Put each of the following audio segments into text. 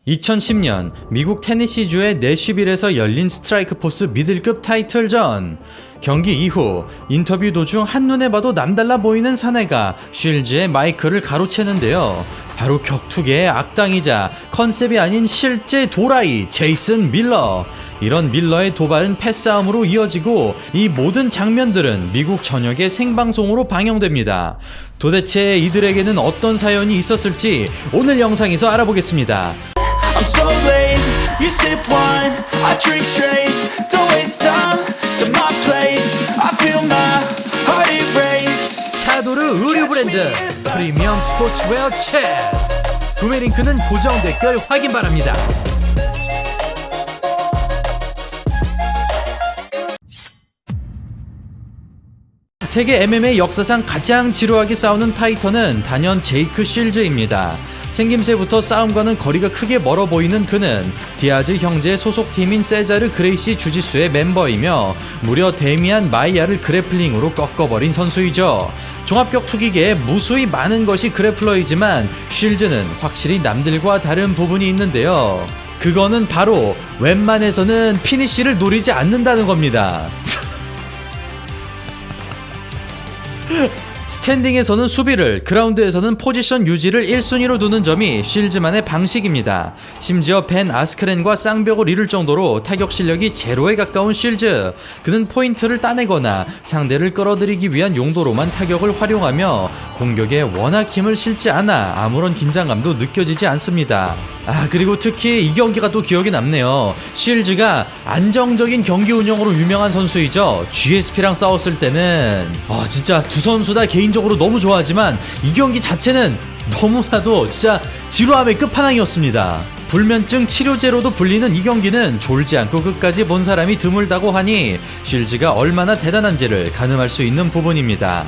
2010년 미국 테네시주의 내쉬빌에서 열린 스트라이크 포스 미들급 타이틀전. 경기 이후 인터뷰 도중 한눈에 봐도 남달라 보이는 사내가 쉴즈의 마이크를 가로채는데요. 바로 격투계의 악당이자 컨셉이 아닌 실제 도라이 제이슨 밀러. 이런 밀러의 도발은 패싸움으로 이어지고 이 모든 장면들은 미국 전역의 생방송으로 방영됩니다. 도대체 이들에게는 어떤 사연이 있었을지 오늘 영상에서 알아보겠습니다. I'm so late, you sip wine, I drink straight. Don't waste time to my place. I feel my heart erase. 차도르 의류 브랜드 프리미엄 스포츠웨어 챗. 구매 링크는 고정 댓글 확인 바랍니다. 세계 MMA 역사상 가장 지루하게 싸우는 파이터는 단연 제이크 쉴즈입니다. 생김새부터 싸움과는 거리가 크게 멀어 보이는 그는 디아즈 형제의 소속팀인 세자르 그레이시 주짓수의 멤버이며 무려 데미안 마이야를 그래플링으로 꺾어버린 선수이죠. 종합격투기계에 무수히 많은 것이 그래플러이지만 쉴즈는 확실히 남들과 다른 부분이 있는데요. 그거는 바로 웬만해서는 피니쉬를 노리지 않는다는 겁니다. 스탠딩에서는 수비를, 그라운드에서는 포지션 유지를 1순위로 두는 점이 쉴즈만의 방식입니다. 심지어 벤 아스크렌과 쌍벽을 이룰 정도로 타격 실력이 제로에 가까운 쉴즈. 그는 포인트를 따내거나 상대를 끌어들이기 위한 용도로만 타격을 활용하며 공격에 워낙 힘을 실지 않아 아무런 긴장감도 느껴지지 않습니다. 그리고 특히 이 경기가 또 기억에 남네요. 쉴즈가 안정적인 경기 운영으로 유명한 선수이죠. GSP랑 싸웠을 때는 진짜 두 선수 다 개인적으로 너무 좋아하지만 이 경기 자체는 너무나도 진짜 지루함의 끝판왕이었습니다. 불면증 치료제로도 불리는 이 경기는 졸지 않고 끝까지 본 사람이 드물다고 하니 쉴즈가 얼마나 대단한지를 가늠할 수 있는 부분입니다.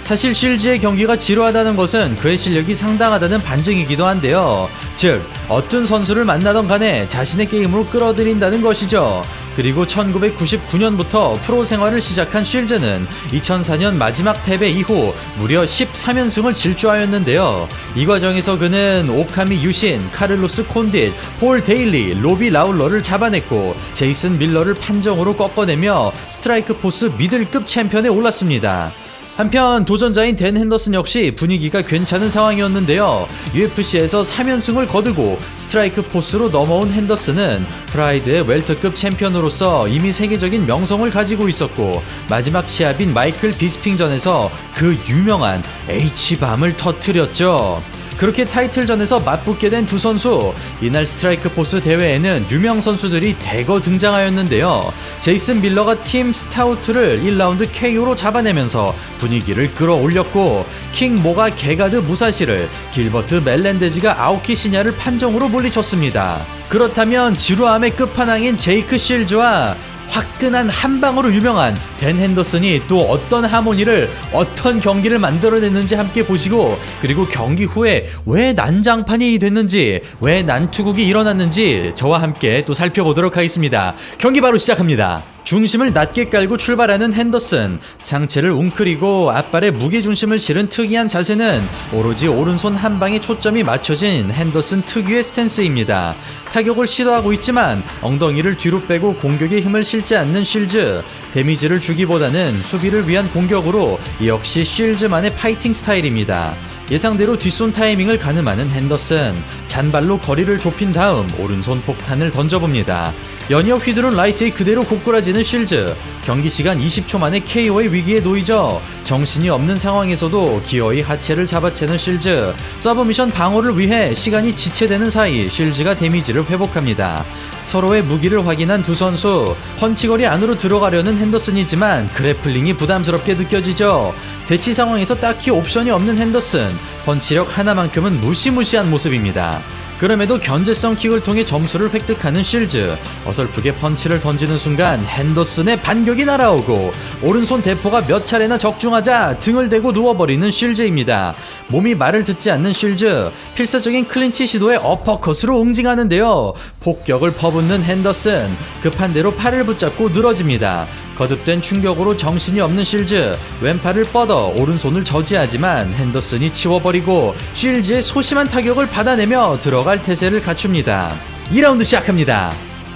사실 쉴즈의 경기가 지루하다는 것은 그의 실력이 상당하다는 반증이기도 한데요. 즉, 어떤 선수를 만나던 간에 자신의 게임으로 끌어들인다는 것이죠. 그리고 1999년부터 프로 생활을 시작한 쉴즈는 2004년 마지막 패배 이후 무려 13연승을 질주하였는데요. 이 과정에서 그는 오카미 유신, 카를로스 콘딧, 폴 데일리, 로비 라울러를 잡아냈고 제이슨 밀러를 판정으로 꺾어내며 스트라이크 포스 미들급 챔피언에 올랐습니다. 한편 도전자인 댄 핸더슨 역시 분위기가 괜찮은 상황이었는데요. UFC에서 3연승을 거두고 스트라이크 포스로 넘어온 핸더슨은 프라이드의 웰터급 챔피언으로서 이미 세계적인 명성을 가지고 있었고 마지막 시합인 마이클 비스핑전에서 그 유명한 H밤을 터뜨렸죠. 그렇게 타이틀전에서 맞붙게 된 두 선수. 이날 스트라이크 포스 대회에는 유명 선수들이 대거 등장하였는데요. 제이슨 밀러가 팀 스타우트를 1라운드 KO로 잡아내면서 분위기를 끌어올렸고 킹 모가 게가드 무사시를, 길버트 멜렌데즈가 아오키 시냐를 판정으로 물리쳤습니다. 그렇다면 지루함의 끝판왕인 제이크 쉴즈와 화끈한 한방으로 유명한 댄 핸더슨이 또 어떤 하모니를, 어떤 경기를 만들어냈는지 함께 보시고, 그리고 경기 후에 왜 난장판이 됐는지, 왜 난투극이 일어났는지 저와 함께 또 살펴보도록 하겠습니다. 경기 바로 시작합니다. 중심을 낮게 깔고 출발하는 핸더슨. 상체를 웅크리고 앞발에 무게중심을 실은 특이한 자세는 오로지 오른손 한 방에 초점이 맞춰진 핸더슨 특유의 스탠스입니다. 타격을 시도하고 있지만 엉덩이를 뒤로 빼고 공격에 힘을 실지 않는 쉴즈. 데미지를 주기보다는 수비를 위한 공격으로 이 역시 쉴즈만의 파이팅 스타일입니다. 예상대로 뒷손 타이밍을 가늠하는 핸더슨. 잔발로 거리를 좁힌 다음 오른손 폭탄을 던져봅니다. 연이어 휘두른 라이트에 그대로 고꾸라지는 쉴즈. 경기 시간 20초 만에 KO의 위기에 놓이죠. 정신이 없는 상황에서도 기어이 하체를 잡아채는 쉴즈. 서브미션 방어를 위해 시간이 지체되는 사이 쉴즈가 데미지를 회복합니다. 서로의 무기를 확인한 두 선수. 펀치거리 안으로 들어가려는 핸더슨이지만 그래플링이 부담스럽게 느껴지죠. 대치 상황에서 딱히 옵션이 없는 핸더슨. 펀치력 하나만큼은 무시무시한 모습입니다. 그럼에도 견제성 킥을 통해 점수를 획득하는 쉴즈. 어설프게 펀치를 던지는 순간 핸더슨의 반격이 날아오고 오른손 대포가 몇 차례나 적중하자 등을 대고 누워버리는 쉴즈입니다. 몸이 말을 듣지 않는 쉴즈. 필사적인 클린치 시도에 어퍼컷으로 응징하는데요. 폭격을 퍼붓는 핸더슨. 급한 대로 팔을 붙잡고 늘어집니다. 거듭된 충격으로 정신이 없는 실즈, 왼팔을 뻗어 오른손을 저지하지만 핸더슨이 치워버리고 실즈의 소심한 타격을 받아내며 들어갈 태세를 갖춥니다. 2라운드 시작합니다.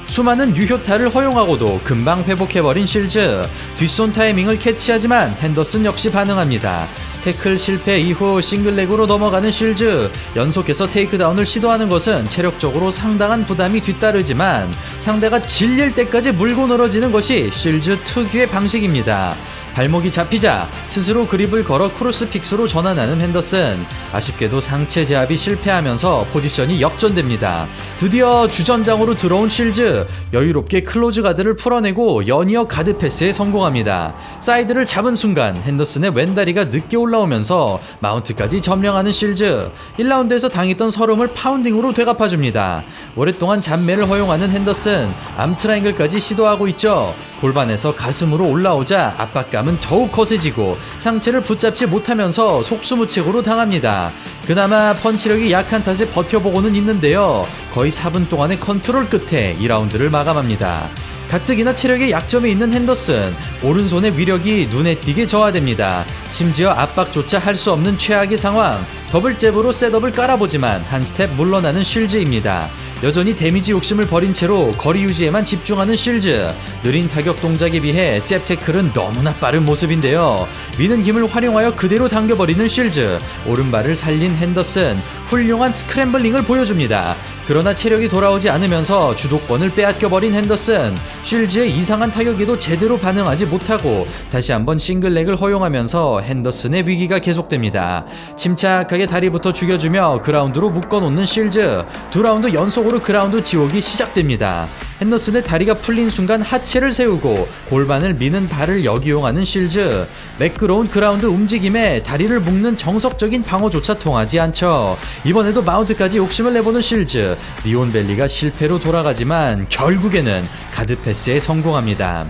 수많은 유효타를 허용하고도 금방 회복해버린 실즈, 뒷손 타이밍을 캐치하지만 핸더슨 역시 반응합니다. 태클 실패 이후 싱글렉으로 넘어가는 실즈, 연속해서 테이크다운을 시도하는 것은 체력적으로 상당한 부담이 뒤따르지만 상대가 질릴 때까지 물고 늘어지는 것이 실즈 특유의 방식입니다. 발목이 잡히자 스스로 그립을 걸어 크로스픽스로 전환하는 핸더슨, 아쉽게도 상체 제압이 실패하면서 포지션이 역전됩니다. 드디어 주전장으로 들어온 실즈, 여유롭게 클로즈 가드를 풀어내고 연이어 가드 패스에 성공합니다. 사이드를 잡은 순간 핸더슨의 왼다리가 늦게 올라오면서 마운트까지 점령하는 실즈, 1라운드에서 당했던 서름을 파운딩으로 되갚아줍니다. 오랫동안 잡매를 허용하는 핸더슨, 암 트라이앵글까지 시도하고 있죠. 골반에서 가슴으로 올라오자 압박감은 더욱 거세지고 상체를 붙잡지 못하면서 속수무책으로 당합니다. 그나마 펀치력이 약한 탓에 버텨보고는 있는데요. 거의 4분 동안의 컨트롤 끝에 2라운드를 마감합니다. 가뜩이나 체력에 약점이 있는 핸더슨, 오른손의 위력이 눈에 띄게 저하됩니다. 심지어 압박조차 할 수 없는 최악의 상황, 더블 잽으로 셋업을 깔아보지만 한 스텝 물러나는 실즈입니다. 여전히 데미지 욕심을 버린 채로 거리 유지에만 집중하는 실즈, 느린 타격 동작에 비해 잽 태클은 너무나 빠른 모습인데요. 미는 힘을 활용하여 그대로 당겨버리는 실즈, 오른발을 살린 핸더슨, 훌륭한 스크램블링을 보여줍니다. 그러나 체력이 돌아오지 않으면서 주도권을 빼앗겨버린 핸더슨, 실즈의 이상한 타격에도 제대로 반응하지 못하고 다시 한번 싱글렉을 허용하면서 핸더슨의 위기가 계속됩니다. 침착하게 다리부터 죽여주며 그라운드로 묶어놓는 실즈, 2라운드 연속으로 그라운드 지옥이 시작됩니다. 핸더슨의 다리가 풀린 순간 하체를 세우고 골반을 미는 발을 역이용하는 실즈, 매끄러운 그라운드 움직임에 다리를 묶는 정석적인 방어조차 통하지 않죠. 이번에도 마운트까지 욕심을 내보는 실즈, 니온벨리가 실패로 돌아가지만 결국에는 가드 패스에 성공합니다.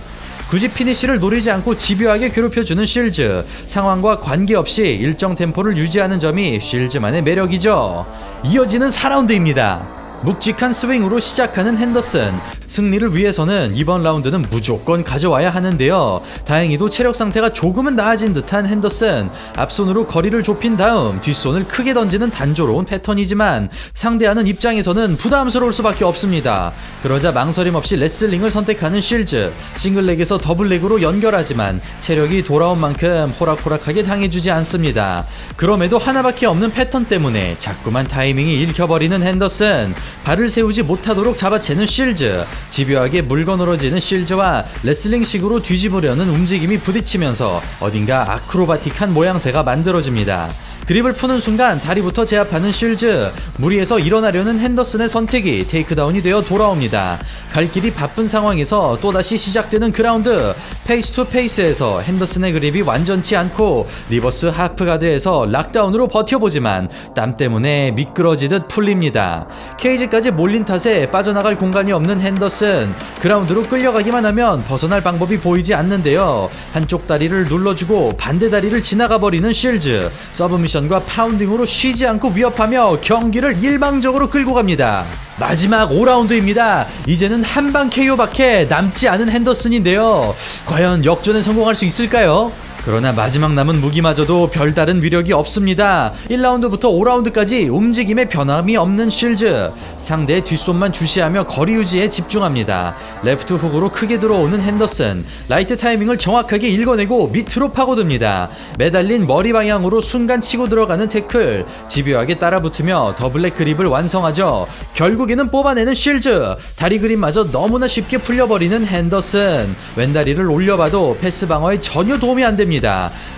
굳이 피니쉬를 노리지 않고 집요하게 괴롭혀주는 실즈, 상황과 관계없이 일정 템포를 유지하는 점이 실즈만의 매력이죠. 이어지는 4라운드입니다. 묵직한 스윙으로 시작하는 핸더슨, 승리를 위해서는 이번 라운드는 무조건 가져와야 하는데요. 다행히도 체력 상태가 조금은 나아진 듯한 핸더슨, 앞손으로 거리를 좁힌 다음 뒷손을 크게 던지는 단조로운 패턴이지만 상대하는 입장에서는 부담스러울 수밖에 없습니다. 그러자 망설임 없이 레슬링을 선택하는 실즈, 싱글렉에서 더블렉으로 연결하지만 체력이 돌아온 만큼 호락호락하게 당해주지 않습니다. 그럼에도 하나밖에 없는 패턴 때문에 자꾸만 타이밍이 읽혀버리는 핸더슨, 발을 세우지 못하도록 잡아채는 실즈, 집요하게 물건으로지는 실즈와 레슬링식으로 뒤집으려는 움직임이 부딪히면서 어딘가 아크로바틱한 모양새가 만들어집니다. 그립을 푸는 순간 다리부터 제압하는 실즈, 무리해서 일어나려는 핸더슨의 선택이 테이크다운이 되어 돌아옵니다. 갈 길이 바쁜 상황에서 또다시 시작되는 그라운드, 페이스 투 페이스에서 핸더슨의 그립이 완전치 않고 리버스 하프 가드에서 락다운으로 버텨보지만 땀 때문에 미끄러지듯 풀립니다. 케이지까지 몰린 탓에 빠져나갈 공간이 없는 핸더슨, 그라운드로 끌려가기만 하면 벗어날 방법이 보이지 않는데요. 한쪽 다리를 눌러주고 반대 다리를 지나가 버리는 실즈, 서브미션과 파운딩으로 쉬지 않고 위협하며 경기를 일방적으로 끌고 갑니다. 마지막 5라운드입니다. 이제는 한방 KO밖에 남지 않은 핸더슨인데요. 과연 역전에 성공할 수 있을까요? 그러나 마지막 남은 무기마저도 별다른 위력이 없습니다. 1라운드부터 5라운드까지 움직임에 변함이 없는 실즈, 상대의 뒷손만 주시하며 거리 유지에 집중합니다. 레프트 훅으로 크게 들어오는 핸더슨, 라이트 타이밍을 정확하게 읽어내고 밑으로 파고듭니다. 매달린 머리 방향으로 순간 치고 들어가는 태클, 집요하게 따라붙으며 더블랙 그립을 완성하죠. 결국에는 뽑아내는 실즈, 다리 그립마저 너무나 쉽게 풀려버리는 핸더슨, 왼다리를 올려봐도 패스 방어에 전혀 도움이 안됩니다.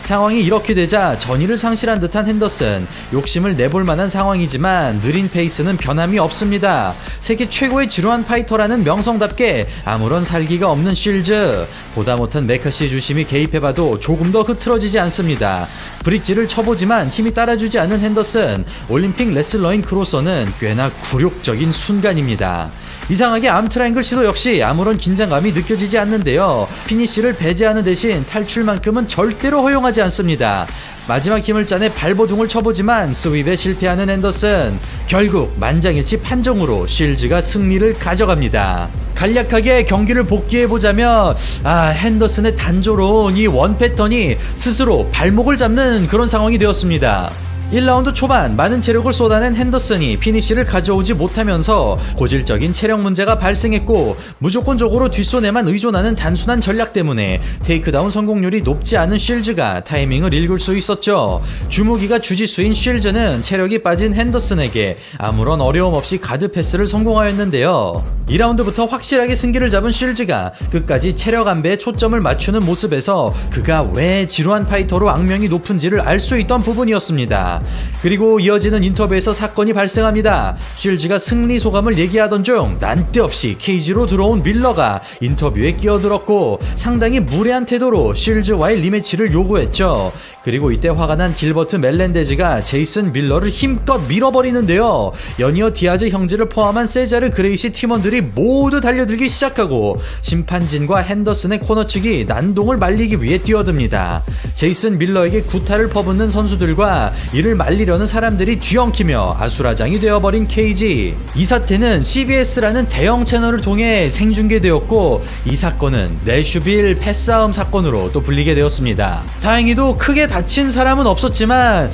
상황이 이렇게 되자 전의를 상실한 듯한 핸더슨, 욕심을 내볼 만한 상황이지만 느린 페이스는 변함이 없습니다. 세계 최고의 지루한 파이터라는 명성답게 아무런 살기가 없는 실즈, 보다 못한 메카시의 주심이 개입해봐도 조금 더 흐트러지지 않습니다. 브릿지를 쳐보지만 힘이 따라주지 않은 핸더슨, 올림픽 레슬러인 그로서는 꽤나 굴욕적인 순간입니다. 이상하게 암 트라이앵글 시도 역시 아무런 긴장감이 느껴지지 않는데요. 피니쉬를 배제하는 대신 탈출만큼은 절대로 허용하지 않습니다. 마지막 힘을 짜내 발버둥을 쳐보지만 스윕에 실패하는 핸더슨. 결국 만장일치 판정으로 쉴즈가 승리를 가져갑니다. 간략하게 경기를 복귀해보자면 핸더슨의 단조로운 이 원 패턴이 스스로 발목을 잡는 그런 상황이 되었습니다. 1라운드 초반 많은 체력을 쏟아낸 핸더슨이 피니쉬를 가져오지 못하면서 고질적인 체력 문제가 발생했고, 무조건적으로 뒷손에만 의존하는 단순한 전략 때문에 테이크다운 성공률이 높지 않은 쉴즈가 타이밍을 읽을 수 있었죠. 주무기가 주짓수인 쉴즈는 체력이 빠진 핸더슨에게 아무런 어려움 없이 가드 패스를 성공하였는데요. 2라운드부터 확실하게 승기를 잡은 쉴즈가 끝까지 체력 안배에 초점을 맞추는 모습에서 그가 왜 지루한 파이터로 악명이 높은지를 알 수 있던 부분이었습니다. 그리고 이어지는 인터뷰에서 사건이 발생합니다. 쉴즈가 승리 소감을 얘기하던 중 난데없이 케이지로 들어온 밀러가 인터뷰에 끼어들었고 상당히 무례한 태도로 쉴즈와의 리매치를 요구했죠. 그리고 이때 화가 난 길버트 멜렌데즈가 제이슨 밀러를 힘껏 밀어버리는데요. 연이어 디아즈 형제를 포함한 세자르 그레이시 팀원들이 모두 달려들기 시작하고 심판진과 핸더슨의 코너 측이 난동을 말리기 위해 뛰어듭니다. 제이슨 밀러에게 구타를 퍼붓는 선수들과 이를 말리려는 사람들이 뒤엉키며 아수라장이 되어버린 케이지. 이 사태는 CBS라는 대형 채널을 통해 생중계되었고, 이 사건은 내슈빌 패싸움 사건으로 또 불리게 되었습니다. 다행히도 크게 다친 사람은 없었지만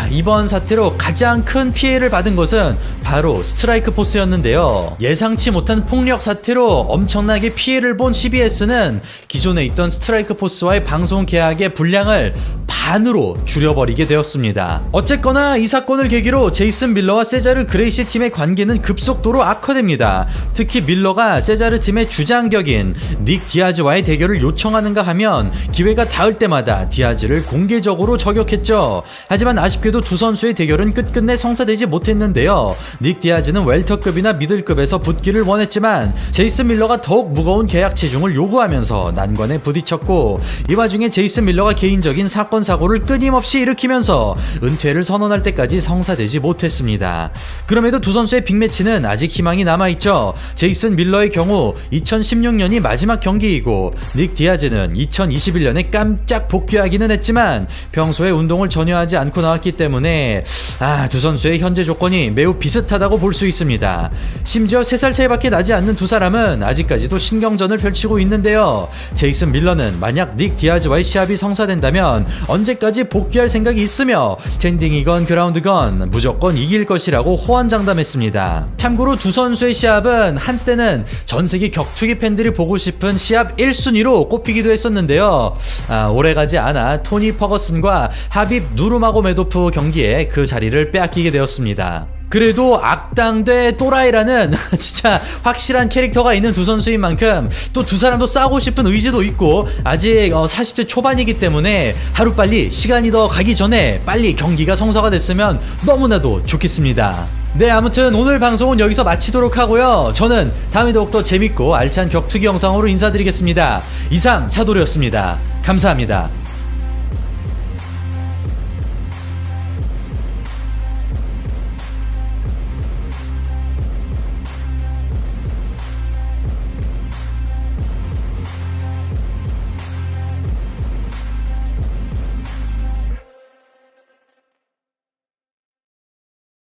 이번 사태로 가장 큰 피해를 받은 것은 바로 스트라이크 포스였는데요. 예상치 못한 폭력 사태로 엄청나게 피해를 본 CBS는 기존에 있던 스트라이크 포스와의 방송 계약의 분량을 반으로 줄여버리게 되었습니다. 어쨌거나 이 사건을 계기로 제이슨 밀러와 세자르 그레이시 팀의 관계는 급속도로 악화됩니다. 특히 밀러가 세자르 팀의 주장격인 닉 디아즈와의 대결을 요청하는가 하면 기회가 닿을 때마다 디아즈를 공개적으로 저격했죠. 하지만 아쉽게도 두 선수의 대결은 끝끝내 성사되지 못했는데요. 닉 디아즈는 웰터급이나 미들급에서 붙기를 원했지만 제이슨 밀러가 더욱 무거운 계약 체중을 요구하면서 난관에 부딪혔고, 이 와중에 제이슨 밀러가 개인적인 사건 사고를 끊임없이 일으키면서 은퇴를 선언할 때까지 성사되지 못했습니다. 그럼에도 두 선수의 빅매치는 아직 희망이 남아있죠. 제이슨 밀러의 경우 2016년이 마지막 경기이고 닉 디아즈는 2021년에 깜짝 복귀하기는 했지만 평소에 운동을 전혀 하지 않고 나왔기 때문에 두 선수의 현재 조건이 매우 비슷하다고 볼 수 있습니다. 심지어 3살 차이밖에 나지 않는 두 사람은 아직까지도 신경전을 펼치고 있는데요. 제이슨 밀러는 만약 닉 디아즈와의 시합이 성사된다면 언제까지 복귀할 생각이 있으며 스탠딩이건 그라운드건 무조건 이길 것이라고 호언장담했습니다. 참고로 두 선수의 시합은 한때는 전세계 격투기 팬들이 보고 싶은 시합 1순위로 꼽히기도 했었는데요. 오래가지 않아 토니 퍼거슨과 하빕 누르마고메도프 경기에 그 자리를 빼앗기게 되었습니다. 그래도 악당 대 또라이라는 진짜 확실한 캐릭터가 있는 두 선수인 만큼 또 두 사람도 싸우고 싶은 의지도 있고, 아직 40대 초반이기 때문에 하루빨리 시간이 더 가기 전에 빨리 경기가 성사가 됐으면 너무나도 좋겠습니다. 네, 아무튼 오늘 방송은 여기서 마치도록 하고요. 저는 다음에 더욱더 재밌고 알찬 격투기 영상으로 인사드리겠습니다. 이상 차도리였습니다. 감사합니다.